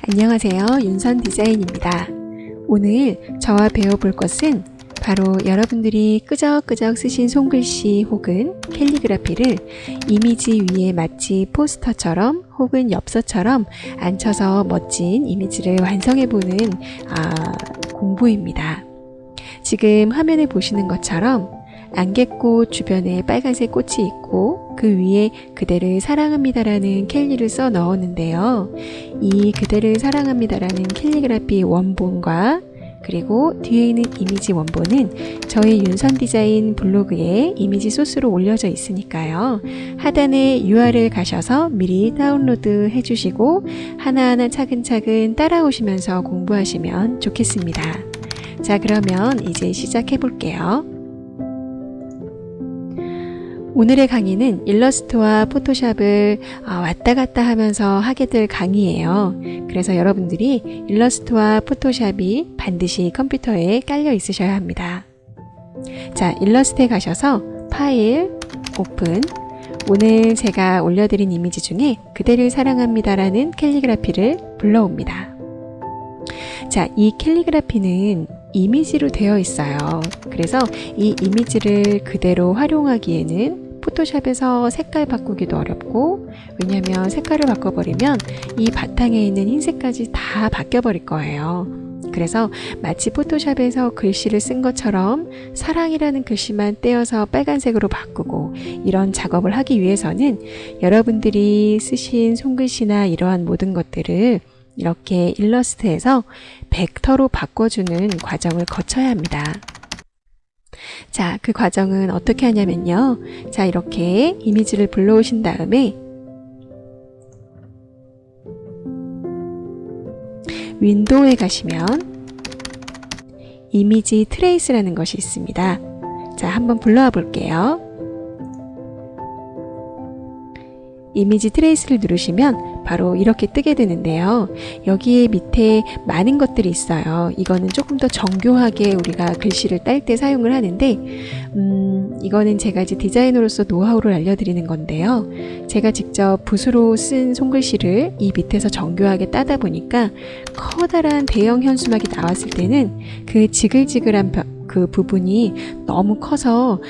안녕하세요. 윤선 디자인입니다. 오늘 저와 배워볼 것은 바로 여러분들이 끄적끄적 쓰신 손글씨 혹은 캘리그라피를 이미지 위에 마치 포스터처럼 혹은 엽서처럼 앉혀서 멋진 이미지를 완성해보는 공부입니다. 지금 화면에 보시는 것처럼 안개꽃 주변에 빨간색 꽃이 있고 그 위에 그대를 사랑합니다라는 캘리를 써 넣었는데요. 이 그대를 사랑합니다라는 캘리그라피 원본과 그리고 뒤에 있는 이미지 원본은 저희 윤선 디자인 블로그에 이미지 소스로 올려져 있으니까요. 하단에 URL 가셔서 미리 다운로드 해주시고 하나하나 차근차근 따라오시면서 공부하시면 좋겠습니다. 자, 그러면 이제 시작해 볼게요. 오늘의 강의는 일러스트와 포토샵을 왔다 갔다 하면서 하게 될 강의예요. 그래서 여러분들이 일러스트와 포토샵이 반드시 컴퓨터에 깔려 있으셔야 합니다. 자, 일러스트에 가셔서 파일, 오픈. 오늘 제가 올려드린 이미지 중에 그대를 사랑합니다라는 캘리그라피를 불러옵니다. 자, 이 캘리그라피는 이미지로 되어 있어요. 그래서 이 이미지를 그대로 활용하기에는 포토샵에서 색깔 바꾸기도 어렵고, 왜냐하면 색깔을 바꿔버리면 이 바탕에 있는 흰색까지 다 바뀌어버릴 거예요. 그래서 마치 포토샵에서 글씨를 쓴 것처럼 사랑이라는 글씨만 떼어서 빨간색으로 바꾸고 이런 작업을 하기 위해서는 여러분들이 쓰신 손글씨나 이러한 모든 것들을 이렇게 일러스트에서 벡터로 바꿔주는 과정을 거쳐야 합니다. 자, 그 과정은 어떻게 하냐면요. 자, 이렇게 이미지를 불러오신 다음에 윈도우에 가시면 이미지 트레이스라는 것이 있습니다. 자, 한번 불러와 볼게요. 이미지 트레이스를 누르시면 바로 이렇게 뜨게 되는데요. 여기에 밑에 많은 것들이 있어요. 이거는 조금 더 정교하게 우리가 글씨를 딸 때 사용을 하는데 이거는 제가 이제 디자이너로서 노하우를 알려드리는 건데요. 제가 직접 붓으로 쓴 손글씨를 이 밑에서 정교하게 따다 보니까 커다란 대형 현수막이 나왔을 때는 그 지글지글한 그 부분이 너무 커서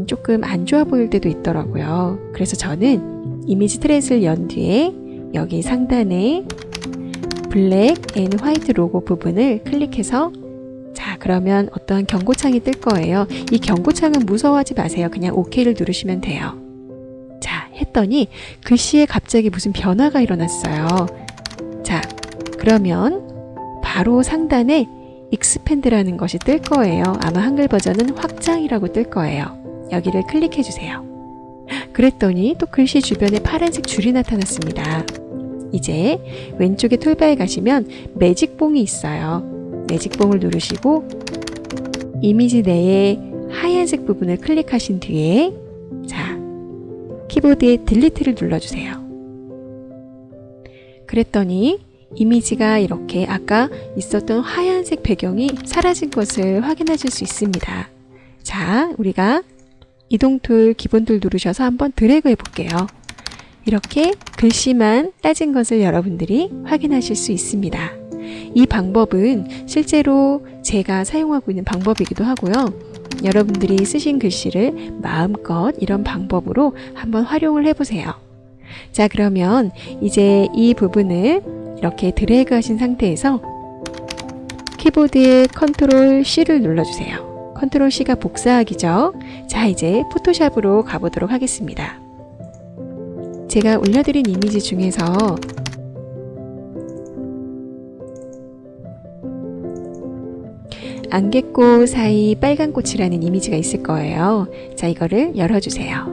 조금 안 좋아 보일 때도 있더라고요. 그래서 저는 이미지 트레이스를 연 뒤에 여기 상단에 블랙 앤 화이트 로고 부분을 클릭해서, 자, 그러면 어떠한 경고창이 뜰 거예요. 이 경고창은 무서워하지 마세요. 그냥 OK를 누르시면 돼요. 자, 했더니 글씨에 갑자기 무슨 변화가 일어났어요. 자, 그러면 바로 상단에 익스펜드라는 것이 뜰 거예요. 아마 한글 버전은 확장이라고 뜰 거예요. 여기를 클릭해 주세요. 그랬더니 또 글씨 주변에 파란색 줄이 나타났습니다. 이제 왼쪽에 툴바에 가시면 매직봉이 있어요. 매직봉을 누르시고 이미지 내에 하얀색 부분을 클릭하신 뒤에, 자, 키보드에 딜리트를 눌러주세요. 그랬더니 이미지가 이렇게 아까 있었던 하얀색 배경이 사라진 것을 확인하실 수 있습니다. 자, 우리가 이동 툴, 기본 툴 누르셔서 한번 드래그 해볼게요. 이렇게 글씨만 따진 것을 여러분들이 확인하실 수 있습니다. 이 방법은 실제로 제가 사용하고 있는 방법이기도 하고요. 여러분들이 쓰신 글씨를 마음껏 이런 방법으로 한번 활용을 해보세요. 자, 그러면 이제 이 부분을 이렇게 드래그 하신 상태에서 키보드에 컨트롤 C를 눌러주세요. 컨트롤 C가 복사하기죠. 자, 이제 포토샵으로 가보도록 하겠습니다. 제가 올려드린 이미지 중에서 안개꽃 사이 빨간 꽃이라는 이미지가 있을 거예요. 자, 이거를 열어주세요.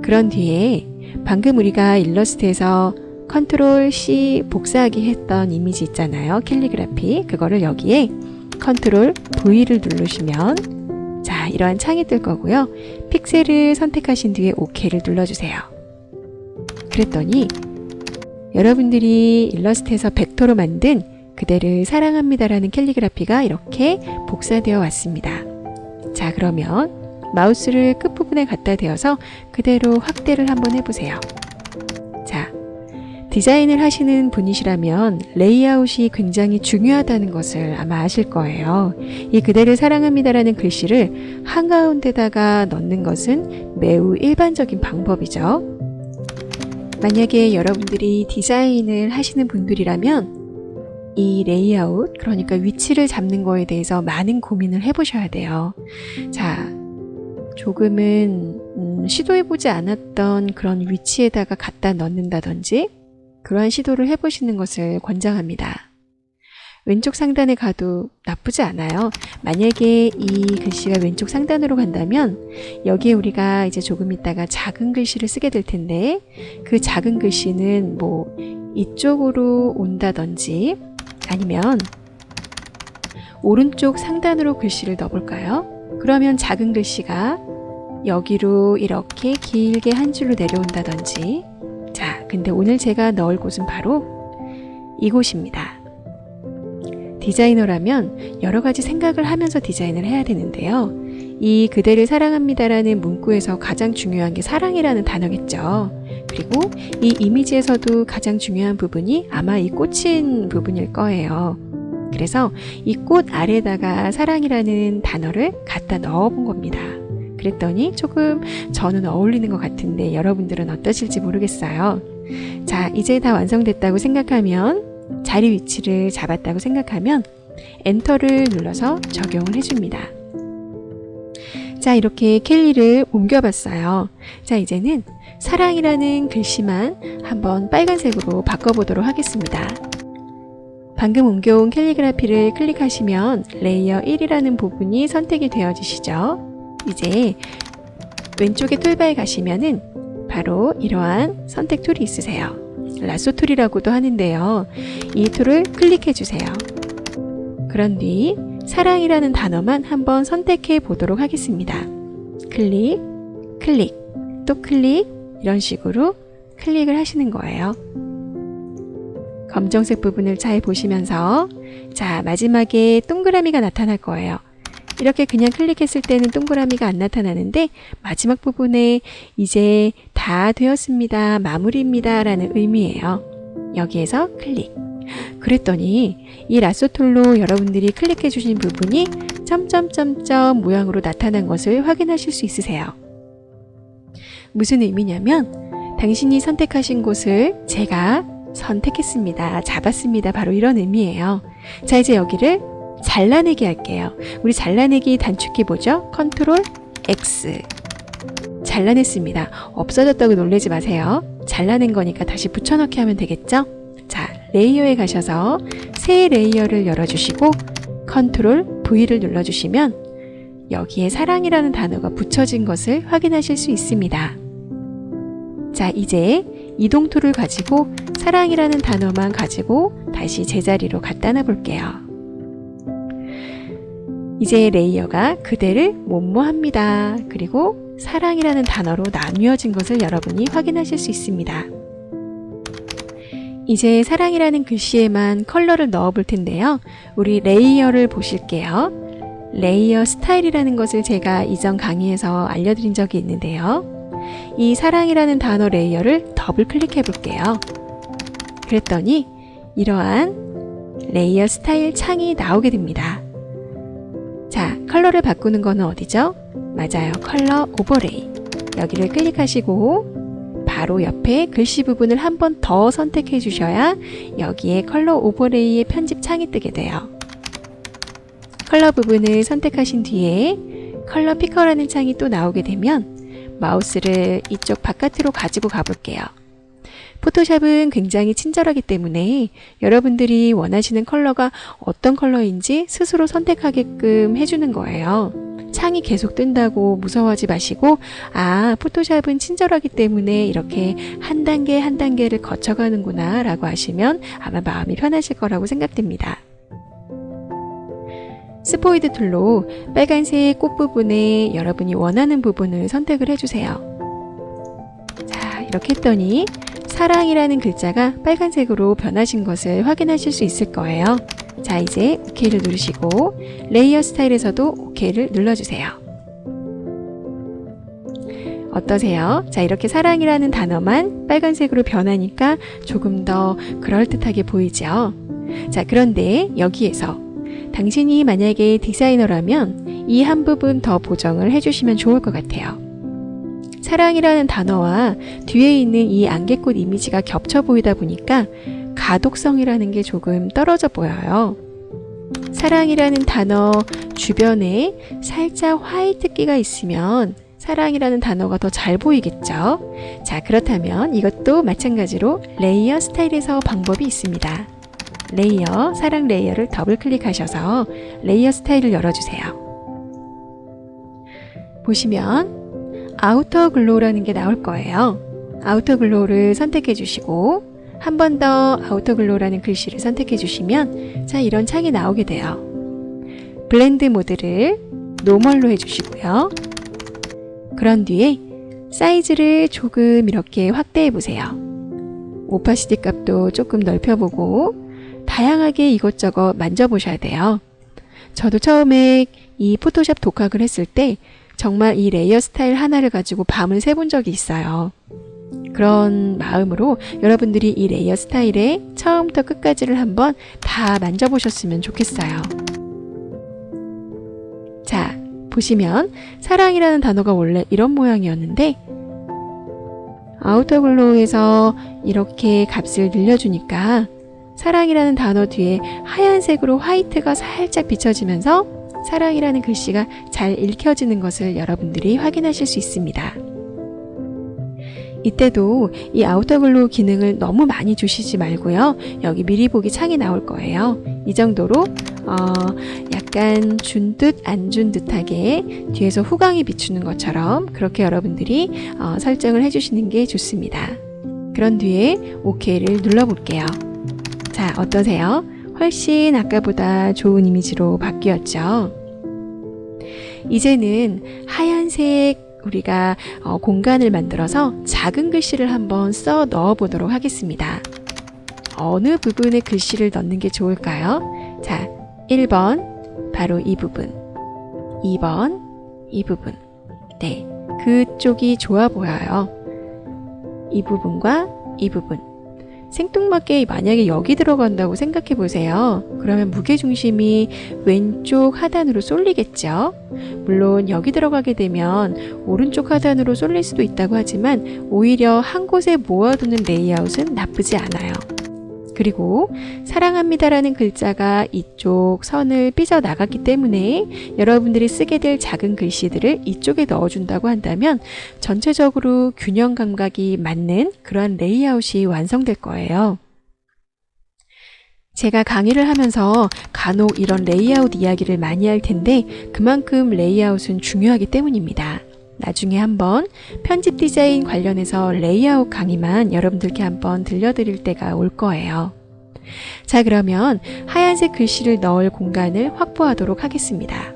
그런 뒤에 방금 우리가 일러스트에서 컨트롤 C 복사하기 했던 이미지 있잖아요. 캘리그라피. 그거를 여기에 컨트롤 V를 누르시면, 자, 이러한 창이 뜰 거고요. 픽셀을 선택하신 뒤에 OK를 눌러주세요. 그랬더니 여러분들이 일러스트에서 벡터로 만든 그대를 사랑합니다라는 캘리그라피가 이렇게 복사되어 왔습니다. 자, 그러면 마우스를 끝부분에 갖다 대어서 그대로 확대를 한번 해보세요. 자, 디자인을 하시는 분이시라면 레이아웃이 굉장히 중요하다는 것을 아마 아실 거예요. 이 그대를 사랑합니다라는 글씨를 한가운데다가 넣는 것은 매우 일반적인 방법이죠. 만약에 여러분들이 디자인을 하시는 분들이라면 이 레이아웃, 그러니까 위치를 잡는 거에 대해서 많은 고민을 해보셔야 돼요. 자, 조금은 시도해보지 않았던 그런 위치에다가 갖다 넣는다든지 그러한 시도를 해보시는 것을 권장합니다. 왼쪽 상단에 가도 나쁘지 않아요. 만약에 이 글씨가 왼쪽 상단으로 간다면 여기에 우리가 이제 조금 있다가 작은 글씨를 쓰게 될 텐데 그 작은 글씨는 뭐 이쪽으로 온다든지 아니면 오른쪽 상단으로 글씨를 넣어볼까요? 그러면 작은 글씨가 여기로 이렇게 길게 한 줄로 내려온다든지. 자, 근데 오늘 제가 넣을 곳은 바로 이곳입니다. 디자이너라면 여러 가지 생각을 하면서 디자인을 해야 되는데요. 이 그대를 사랑합니다라는 문구에서 가장 중요한 게 사랑이라는 단어겠죠. 그리고 이 이미지에서도 가장 중요한 부분이 아마 이 꽃인 부분일 거예요. 그래서 이 꽃 아래다가 사랑이라는 단어를 갖다 넣어 본 겁니다. 그랬더니 조금 저는 어울리는 것 같은데 여러분들은 어떠실지 모르겠어요. 자, 이제 다 완성됐다고 생각하면 자리 위치를 잡았다고 생각하면 엔터를 눌러서 적용을 해줍니다. 자, 이렇게 캘리를 옮겨봤어요. 자, 이제는 사랑이라는 글씨만 한번 빨간색으로 바꿔보도록 하겠습니다. 방금 옮겨온 캘리그라피를 클릭하시면 레이어 1이라는 부분이 선택이 되어지시죠. 이제 왼쪽에 툴바에 가시면은 바로 이러한 선택 툴이 있으세요. 라쏘 툴이라고도 하는데요. 이 툴을 클릭해 주세요. 그런 뒤 사랑이라는 단어만 한번 선택해 보도록 하겠습니다. 클릭, 클릭, 또 클릭, 이런 식으로 클릭을 하시는 거예요. 검정색 부분을 잘 보시면서 자, 마지막에 동그라미가 나타날 거예요. 이렇게 그냥 클릭했을 때는 동그라미가 안 나타나는데 마지막 부분에 이제 다 되었습니다, 마무리입니다 라는 의미예요. 여기에서 클릭. 그랬더니 이 라쏘 툴로 여러분들이 클릭해 주신 부분이 점점점점 모양으로 나타난 것을 확인하실 수 있으세요. 무슨 의미냐면 당신이 선택하신 곳을 제가 선택했습니다, 잡았습니다, 바로 이런 의미예요. 자, 이제 여기를 잘라내기 할게요. 우리 잘라내기 단축키 뭐죠? 컨트롤 X. 잘라냈습니다. 없어졌다고 놀라지 마세요. 잘라낸 거니까 다시 붙여넣기 하면 되겠죠? 자, 레이어에 가셔서 새 레이어를 열어주시고 컨트롤 V를 눌러주시면 여기에 사랑이라는 단어가 붙여진 것을 확인하실 수 있습니다. 자, 이제 이동 툴을 가지고 사랑이라는 단어만 가지고 다시 제자리로 갖다 놔볼게요. 이제 레이어가 그대를 뭐뭐합니다. 그리고 사랑이라는 단어로 나뉘어진 것을 여러분이 확인하실 수 있습니다. 이제 사랑이라는 글씨에만 컬러를 넣어 볼 텐데요. 우리 레이어를 보실게요. 레이어 스타일이라는 것을 제가 이전 강의에서 알려드린 적이 있는데요. 이 사랑이라는 단어 레이어를 더블 클릭해 볼게요. 그랬더니 이러한 레이어 스타일 창이 나오게 됩니다. 자, 컬러를 바꾸는 거는 어디죠? 맞아요. 컬러 오버레이. 여기를 클릭하시고 바로 옆에 글씨 부분을 한 번 더 선택해 주셔야 여기에 컬러 오버레이의 편집 창이 뜨게 돼요. 컬러 부분을 선택하신 뒤에 컬러 피커라는 창이 또 나오게 되면 마우스를 이쪽 바깥으로 가지고 가볼게요. 포토샵은 굉장히 친절하기 때문에 여러분들이 원하시는 컬러가 어떤 컬러인지 스스로 선택하게끔 해주는 거예요. 창이 계속 뜬다고 무서워하지 마시고 포토샵은 친절하기 때문에 이렇게 한 단계 한 단계를 거쳐가는구나 라고 하시면 아마 마음이 편하실 거라고 생각됩니다. 스포이드 툴로 빨간색 꽃 부분에 여러분이 원하는 부분을 선택을 해주세요. 자, 이렇게 했더니 사랑이라는 글자가 빨간색으로 변하신 것을 확인하실 수 있을 거예요. 자, 이제 OK를 누르시고 레이어 스타일에서도 OK를 눌러주세요. 어떠세요? 자, 이렇게 사랑이라는 단어만 빨간색으로 변하니까 조금 더 그럴듯하게 보이죠? 자, 그런데 여기에서 당신이 만약에 디자이너라면 이 한 부분 더 보정을 해주시면 좋을 것 같아요. 사랑이라는 단어와 뒤에 있는 이 안개꽃 이미지가 겹쳐 보이다 보니까 가독성이라는 게 조금 떨어져 보여요. 사랑이라는 단어 주변에 살짝 화이트기가 있으면 사랑이라는 단어가 더 잘 보이겠죠? 자, 그렇다면 이것도 마찬가지로 레이어 스타일에서 방법이 있습니다. 레이어, 사랑 레이어를 더블 클릭하셔서 레이어 스타일을 열어주세요. 보시면 아우터 글로우라는 게 나올 거예요. 아우터 글로우를 선택해 주시고 한 번 더 아우터 글로우라는 글씨를 선택해 주시면 자, 이런 창이 나오게 돼요. 블렌드 모드를 노멀로 해주시고요. 그런 뒤에 사이즈를 조금 이렇게 확대해 보세요. 오파시티 값도 조금 넓혀보고 다양하게 이것저것 만져보셔야 돼요. 저도 처음에 이 포토샵 독학을 했을 때 정말 이 레이어 스타일 하나를 가지고 밤을 새본 적이 있어요. 그런 마음으로 여러분들이 이 레이어 스타일에 처음부터 끝까지를 한번 다 만져보셨으면 좋겠어요. 자, 보시면 사랑이라는 단어가 원래 이런 모양이었는데 아우터 글로우에서 이렇게 값을 늘려주니까 사랑이라는 단어 뒤에 하얀색으로 화이트가 살짝 비춰지면서 사랑이라는 글씨가 잘 읽혀지는 것을 여러분들이 확인하실 수 있습니다. 이때도 이 아우터 글로우 기능을 너무 많이 주시지 말고요. 여기 미리 보기 창이 나올 거예요. 이 정도로 약간 준 듯 안 준 듯하게 뒤에서 후광이 비추는 것처럼 그렇게 여러분들이 설정을 해주시는 게 좋습니다. 그런 뒤에 OK를 눌러볼게요. 자, 어떠세요? 훨씬 아까보다 좋은 이미지로 바뀌었죠. 이제는 하얀색 우리가 공간을 만들어서 작은 글씨를 한번 써 넣어 보도록 하겠습니다. 어느 부분에 글씨를 넣는 게 좋을까요? 자, 1번 바로 이 부분, 2번 이 부분. 네, 그쪽이 좋아 보여요. 이 부분과 이 부분. 생뚱맞게 만약에 여기 들어간다고 생각해 보세요. 그러면 무게중심이 왼쪽 하단으로 쏠리겠죠. 물론 여기 들어가게 되면 오른쪽 하단으로 쏠릴 수도 있다고 하지만 오히려 한 곳에 모아두는 레이아웃은 나쁘지 않아요. 그리고 사랑합니다라는 글자가 이쪽 선을 삐져나갔기 때문에 여러분들이 쓰게 될 작은 글씨들을 이쪽에 넣어준다고 한다면 전체적으로 균형 감각이 맞는 그러한 레이아웃이 완성될 거예요. 제가 강의를 하면서 간혹 이런 레이아웃 이야기를 많이 할 텐데 그만큼 레이아웃은 중요하기 때문입니다. 나중에 한번 편집 디자인 관련해서 레이아웃 강의만 여러분들께 한번 들려드릴 때가 올 거예요. 자, 그러면 하얀색 글씨를 넣을 공간을 확보하도록 하겠습니다.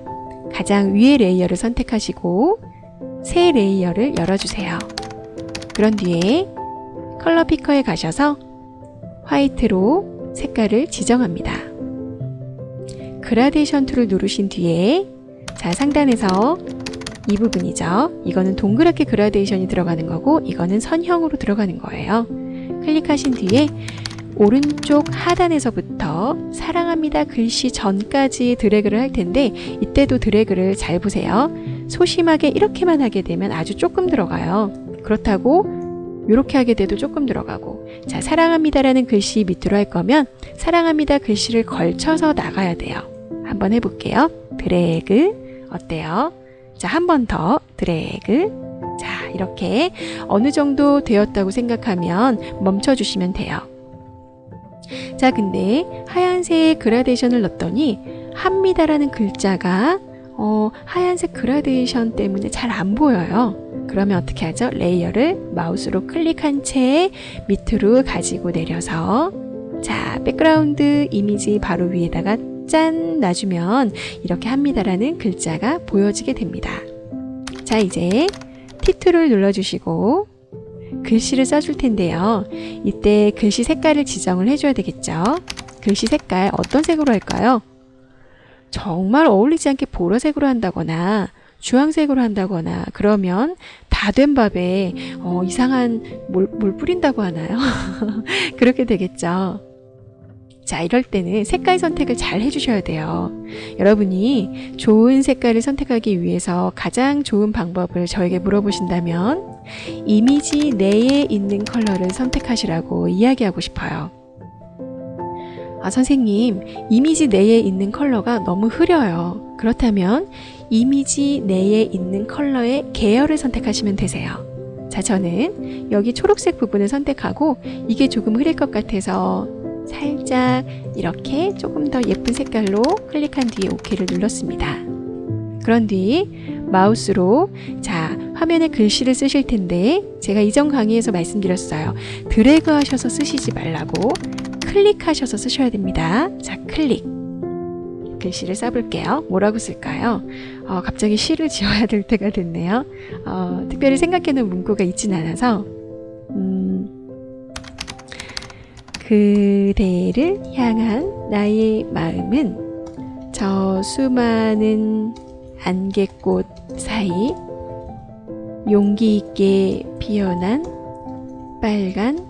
가장 위의 레이어를 선택하시고 새 레이어를 열어주세요. 그런 뒤에 컬러 피커에 가셔서 화이트로 색깔을 지정합니다. 그라데이션 툴을 누르신 뒤에 자, 상단에서 이 부분이죠. 이거는 동그랗게 그라데이션이 들어가는 거고 이거는 선형으로 들어가는 거예요. 클릭하신 뒤에 오른쪽 하단에서부터 사랑합니다 글씨 전까지 드래그를 할 텐데 이때도 드래그를 잘 보세요. 소심하게 이렇게만 하게 되면 아주 조금 들어가요. 그렇다고 이렇게 하게 돼도 조금 들어가고 자, 사랑합니다라는 글씨 밑으로 할 거면 사랑합니다 글씨를 걸쳐서 나가야 돼요. 한번 해볼게요. 드래그 어때요? 자, 한 번 더 드래그. 자, 이렇게 어느 정도 되었다고 생각하면 멈춰주시면 돼요. 자, 근데 하얀색 그라데이션을 넣었더니 합니다라는 글자가 하얀색 그라데이션 때문에 잘 안 보여요. 그러면 어떻게 하죠? 레이어를 마우스로 클릭한 채 밑으로 가지고 내려서 자, 백그라운드 이미지 바로 위에다가 짠 놔주면 이렇게 합니다라는 글자가 보여지게 됩니다. 자, 이제 T2를 눌러주시고 글씨를 써줄 텐데요. 이때 글씨 색깔을 지정을 해줘야 되겠죠. 글씨 색깔 어떤 색으로 할까요? 정말 어울리지 않게 보라색으로 한다거나 주황색으로 한다거나 그러면 다 된 밥에 이상한 뭘 뿌린다고 하나요? 그렇게 되겠죠. 자, 이럴 때는 색깔 선택을 잘 해주셔야 돼요. 여러분이 좋은 색깔을 선택하기 위해서 가장 좋은 방법을 저에게 물어보신다면 이미지 내에 있는 컬러를 선택하시라고 이야기하고 싶어요. 선생님, 이미지 내에 있는 컬러가 너무 흐려요. 그렇다면 이미지 내에 있는 컬러의 계열을 선택하시면 되세요. 자, 저는 여기 초록색 부분을 선택하고 이게 조금 흐릴 것 같아서 살짝 이렇게 조금 더 예쁜 색깔로 클릭한 뒤에 OK를 눌렀습니다. 그런 뒤 마우스로 자, 화면에 글씨를 쓰실 텐데 제가 이전 강의에서 말씀드렸어요. 드래그 하셔서 쓰시지 말라고 클릭하셔서 쓰셔야 됩니다. 자, 클릭. 글씨를 써볼게요. 뭐라고 쓸까요? 갑자기 시를 지어야 될 때가 됐네요. 특별히 생각해놓은 문구가 있진 않아서 그대를 향한 나의 마음은 저 수많은 안개꽃 사이 용기 있게 피어난 빨간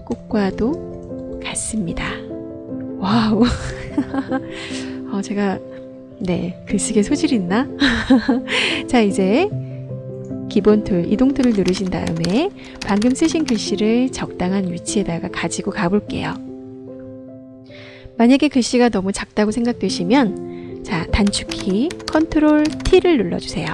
꽃과도 같습니다. 와우. 제가 글쓰기에 소질이 있나? 자, 이제 기본 툴, 이동 툴을 누르신 다음에 방금 쓰신 글씨를 적당한 위치에다가 가지고 가볼게요. 만약에 글씨가 너무 작다고 생각되시면 자, 단축키 컨트롤 T를 눌러주세요.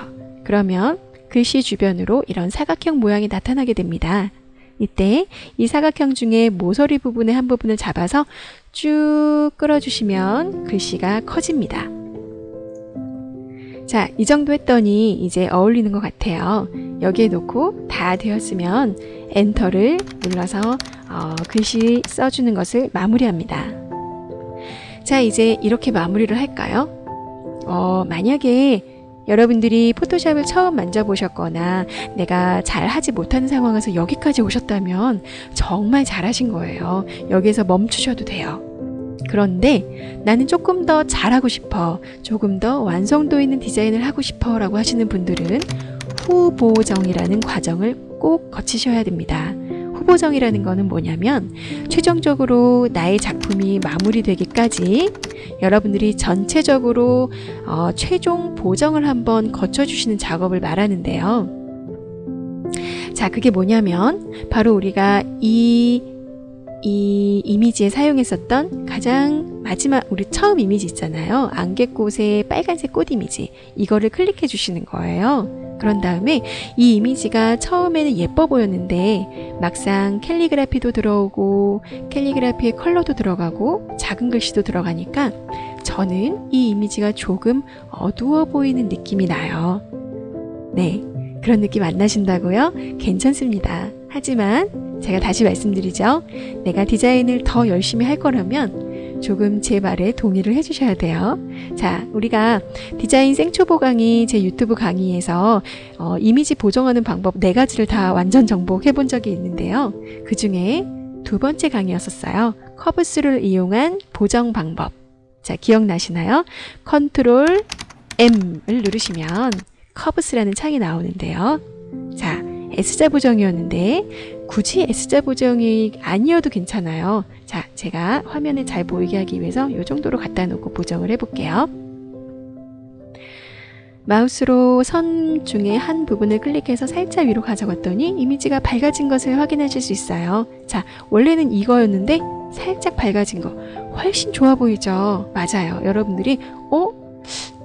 그러면 글씨 주변으로 이런 사각형 모양이 나타나게 됩니다. 이때 이 사각형 중에 모서리 부분의 한 부분을 잡아서 쭉 끌어주시면 글씨가 커집니다. 자, 이 정도 했더니 이제 어울리는 것 같아요. 여기에 놓고 다 되었으면 엔터를 눌러서 글씨 써주는 것을 마무리합니다. 자, 이제 이렇게 마무리를 할까요? 만약에 여러분들이 포토샵을 처음 만져보셨거나 내가 잘 하지 못하는 상황에서 여기까지 오셨다면 정말 잘하신 거예요. 여기에서 멈추셔도 돼요. 그런데 나는 조금 더 잘하고 싶어, 조금 더 완성도 있는 디자인을 하고 싶어 라고 하시는 분들은 후보정이라는 과정을 꼭 거치셔야 됩니다. 후보정이라는 거는 뭐냐면 최종적으로 나의 작품이 마무리되기까지 여러분들이 전체적으로 최종 보정을 한번 거쳐주시는 작업을 말하는데요. 자, 그게 뭐냐면 바로 우리가 이 이미지에 사용했었던 가장 마지막 우리 처음 이미지 있잖아요. 안개꽃의 빨간색 꽃 이미지, 이거를 클릭해 주시는 거예요. 그런 다음에 이 이미지가 처음에는 예뻐 보였는데 막상 캘리그라피도 들어오고 캘리그라피의 컬러도 들어가고 작은 글씨도 들어가니까 저는 이 이미지가 조금 어두워 보이는 느낌이 나요. 네, 그런 느낌 안 나신다고요? 괜찮습니다. 하지만 제가 다시 말씀드리죠. 내가 디자인을 더 열심히 할 거라면 조금 제 말에 동의를 해주셔야 돼요. 자, 우리가 디자인 생초보 강의 제 유튜브 강의에서 이미지 보정하는 방법 4가지를 다 완전 정복해 본 적이 있는데요. 그 중에 2번째 강의였었어요. 커브스를 이용한 보정 방법. 자, 기억나시나요? 컨트롤 M을 누르시면 커브스라는 창이 나오는데요. 자, S자 보정이었는데 굳이 S자 보정이 아니어도 괜찮아요. 자, 제가 화면에 잘 보이게 하기 위해서 이 정도로 갖다 놓고 보정을 해볼게요. 마우스로 선 중에 한 부분을 클릭해서 살짝 위로 가져갔더니 이미지가 밝아진 것을 확인하실 수 있어요. 자, 원래는 이거였는데 살짝 밝아진 거 훨씬 좋아 보이죠? 맞아요. 여러분들이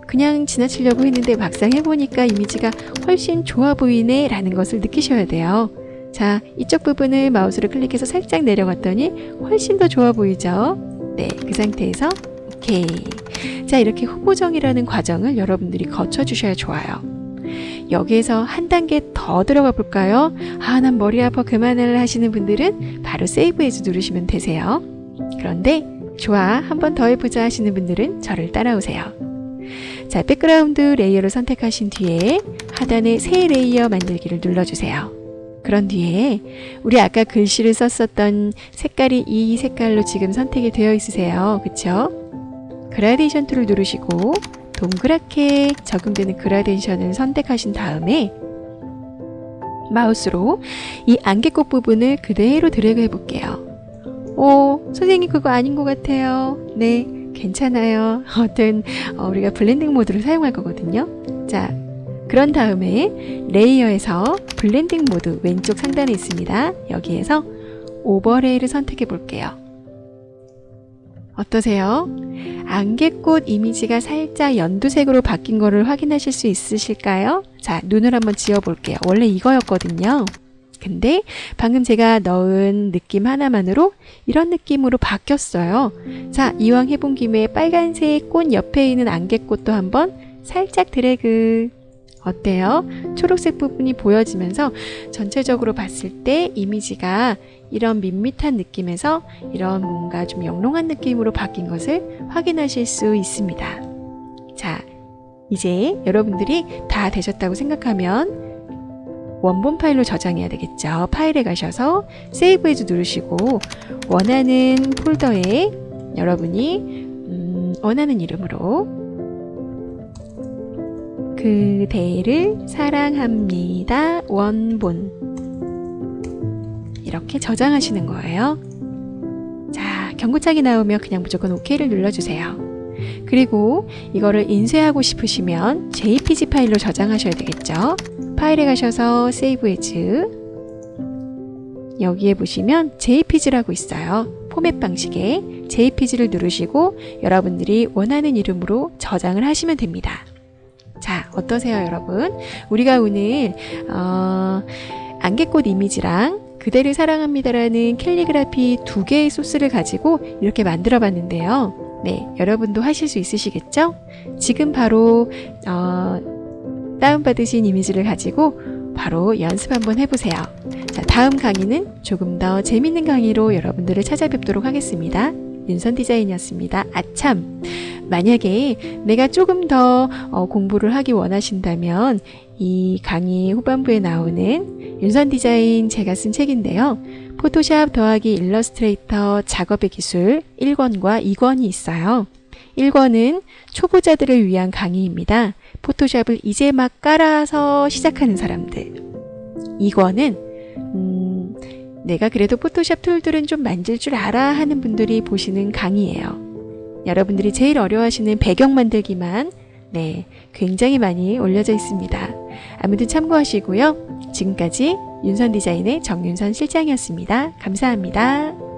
그냥 지나치려고 했는데 막상 해보니까 이미지가 훨씬 좋아 보이네 라는 것을 느끼셔야 돼요. 자, 이쪽 부분을 마우스로 클릭해서 살짝 내려갔더니 훨씬 더 좋아 보이죠? 네, 그 상태에서 오케이. 자, 이렇게 후보정이라는 과정을 여러분들이 거쳐주셔야 좋아요. 여기에서 한 단계 더 들어가 볼까요? 난 머리 아파 그만을 하시는 분들은 바로 세이브 에즈 누르시면 되세요. 그런데 좋아, 한 번 더 해보자 하시는 분들은 저를 따라오세요. 자, 백그라운드 레이어를 선택하신 뒤에 하단에 새 레이어 만들기를 눌러주세요. 그런 뒤에 우리 아까 글씨를 썼었던 색깔이 이 색깔로 지금 선택이 되어 있으세요. 그쵸? 그라데이션 툴을 누르시고 동그랗게 적용되는 그라데이션을 선택하신 다음에 마우스로 이 안개꽃 부분을 그대로 드래그 해볼게요. 선생님 그거 아닌 것 같아요. 네, 괜찮아요. 우리가 블렌딩 모드를 사용할 거거든요. 자, 그런 다음에 레이어에서 블렌딩 모드 왼쪽 상단에 있습니다. 여기에서 오버레이를 선택해 볼게요. 어떠세요? 안개꽃 이미지가 살짝 연두색으로 바뀐 거를 확인하실 수 있으실까요? 자, 눈을 한번 지어 볼게요. 원래 이거였거든요. 근데 방금 제가 넣은 느낌 하나만으로 이런 느낌으로 바뀌었어요. 자, 이왕 해본 김에 빨간색 꽃 옆에 있는 안개꽃도 한번 살짝 드래그. 어때요? 초록색 부분이 보여지면서 전체적으로 봤을 때 이미지가 이런 밋밋한 느낌에서 이런 뭔가 좀 영롱한 느낌으로 바뀐 것을 확인하실 수 있습니다. 자, 이제 여러분들이 다 되셨다고 생각하면 원본 파일로 저장해야 되겠죠. 파일에 가셔서 세이브 에즈 누르시고 원하는 폴더에 여러분이 원하는 이름으로 그대를 사랑합니다 원본 이렇게 저장하시는 거예요. 자, 경고창이 나오면 그냥 무조건 OK를 눌러주세요. 그리고 이거를 인쇄하고 싶으시면 JPG 파일로 저장하셔야 되겠죠. 파일에 가셔서 세이브 에즈 여기에 보시면 JPG라고 있어요. 포맷 방식에 JPG를 누르시고 여러분들이 원하는 이름으로 저장을 하시면 됩니다. 자, 어떠세요 여러분? 우리가 오늘 안개꽃 이미지랑 그대를 사랑합니다라는 캘리그라피 2개의 소스를 가지고 이렇게 만들어 봤는데요. 네, 여러분도 하실 수 있으시겠죠? 지금 바로 다운받으신 이미지를 가지고 바로 연습 한번 해보세요. 자, 다음 강의는 조금 더 재밌는 강의로 여러분들을 찾아뵙도록 하겠습니다. 윤선 디자인이었습니다. 아참! 만약에 내가 조금 더 공부를 하기 원하신다면 이 강의 후반부에 나오는 윤선 디자인 제가 쓴 책인데요. 포토샵 더하기 일러스트레이터 작업의 기술 1권과 2권이 있어요. 1권은 초보자들을 위한 강의입니다. 포토샵을 이제 막 깔아서 시작하는 사람들. 2권은 내가 그래도 포토샵 툴들은 좀 만질 줄 알아 하는 분들이 보시는 강의예요. 여러분들이 제일 어려워하시는 배경 만들기만 굉장히 많이 올려져 있습니다. 아무튼 참고하시고요. 지금까지 윤선 디자인의 정윤선 실장이었습니다. 감사합니다.